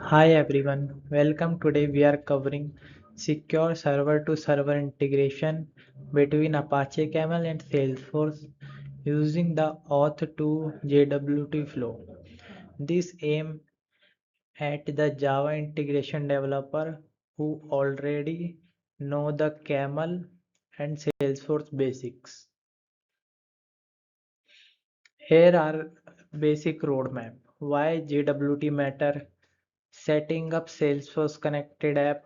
Hi everyone, welcome. Today we are covering secure server to server integration between Apache Camel and Salesforce using the OAuth 2.0 JWT flow. This aim at the Java integration developer who already know the Camel and Salesforce basics. Here are basic roadmap. Why JWT matter? Setting up Salesforce Connected App,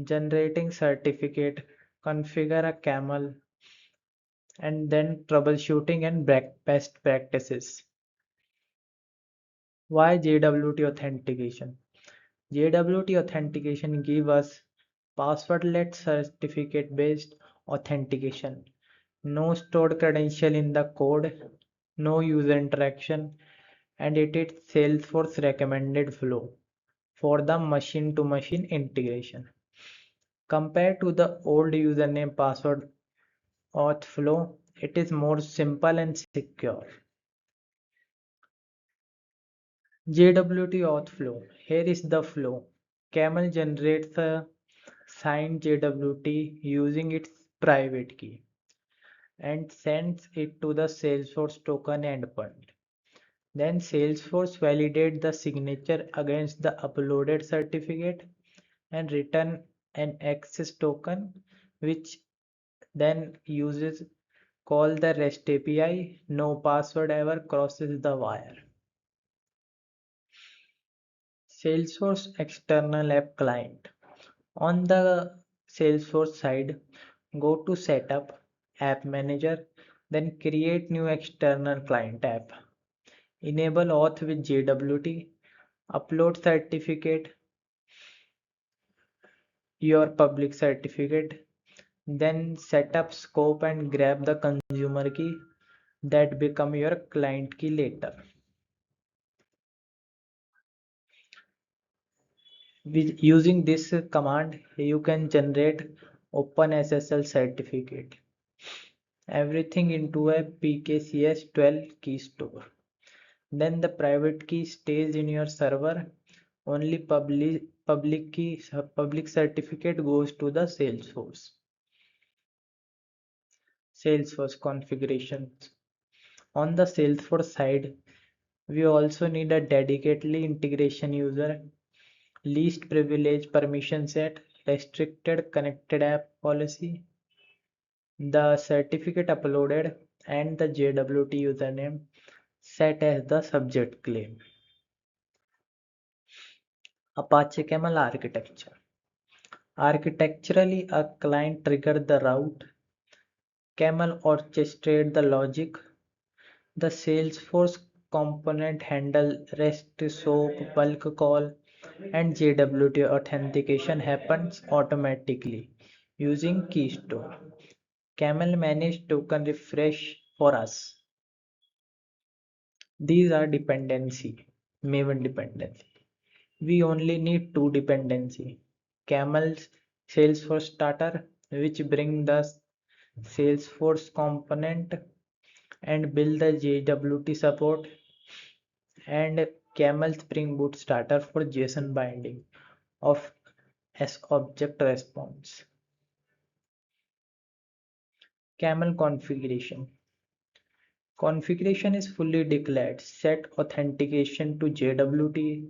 generating certificate, configure a camel, and then troubleshooting and best practices. Why JWT authentication? JWT authentication give us passwordless certificate based authentication. No stored credential in the code, no user interaction, and it is Salesforce recommended flow for the machine to machine integration. Compared to the old username password auth flow, it is more simple and secure. JWT auth flow. Here is the flow. Camel generates a signed JWT using its private key and sends it to the Salesforce token endpoint. Then Salesforce validates the signature against the uploaded certificate and return an access token which then uses call the REST API. No password ever crosses the wire. Salesforce external app client. On the Salesforce side, go to setup, app manager, then create new external client app. Enable auth with JWT, upload certificate, your public certificate, then set up scope and grab the consumer key that become your client key later. Using this command, you can generate OpenSSL certificate. Everything into a PKCS12 key store. Then the private key stays in your server. Only public certificate goes to the Salesforce. Salesforce configurations. On the Salesforce side, we also need a dedicatedly integration user, least privilege permission set, restricted connected app policy, the certificate uploaded, and the JWT username set as the subject claim. Apache Camel architecture. Architecturally, a client triggers the route, Camel orchestrates the logic, the Salesforce component handle REST SOAP bulk call, and JWT authentication happens automatically using keystore. Camel manage token refresh for us. These are dependency, Maven dependency. We only need two dependency. Camel's Salesforce starter, which bring the Salesforce component and build the JWT support, and Camel Spring Boot starter for JSON binding of as object response. Camel configuration. Configuration is fully declared. Set authentication to JWT,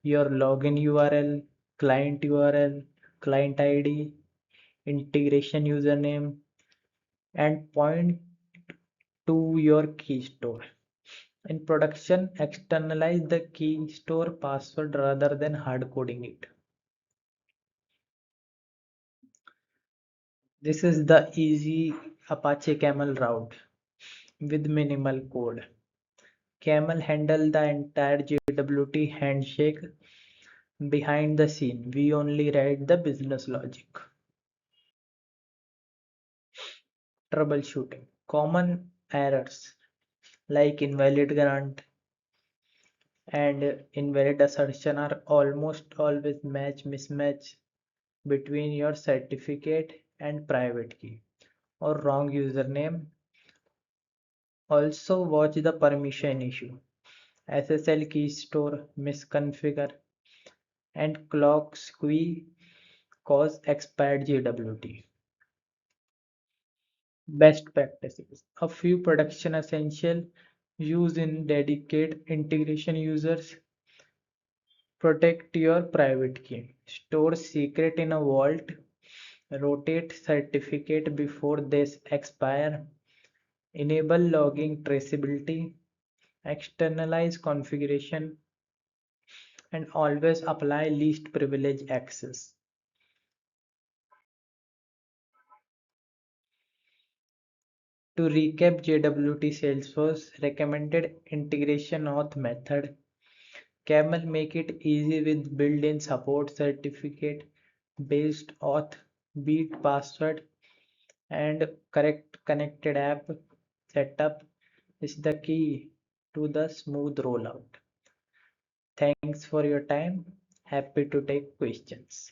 your login URL, client ID, integration username, and point to your key store. In production, externalize the key store password rather than hard coding it. This is the easy Apache Camel route with minimal code. Camel handle the entire JWT handshake behind the scene. We only write the business logic. Troubleshooting. Common errors like invalid grant and invalid assertion are almost always mismatch between your certificate and private key or wrong username. Also watch the permission issue. SSL key store misconfigure. and clock skew cause expired JWT. Best practices. A few production essential use in dedicate integration users. Protect your private key. Store secret in a vault. Rotate certificate before they expire. Enable logging traceability. Externalize configuration and always apply least privilege access. To recap JWT Salesforce recommended integration auth method. Camel make it easy with built-in support certificate based auth, beat password and correct connected app setup is the key to the smooth rollout. Thanks for your time. Happy to take questions.